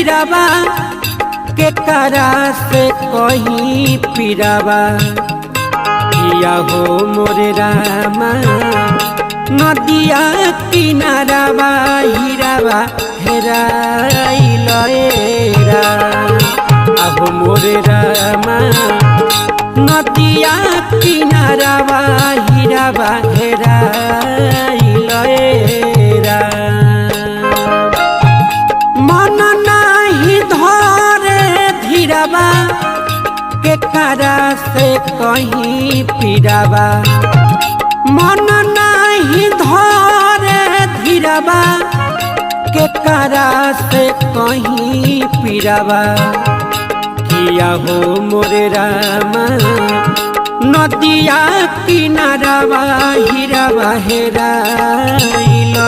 हीराबा के करा से कहीं पीराबा किया हो मोरे रामा नदिया किनाराबा हीराबा हेराइल आहो मोरे रामा नदिया किनाराबा हीराबा हेराइल मन नाही धरे धीराबा के करा से कहीं पीराबा मन नाही धरे धीराबा के करा से कहीं पीराबा किया हो मोरे रामा नदिया किनाराबा हीराबा हेराइल।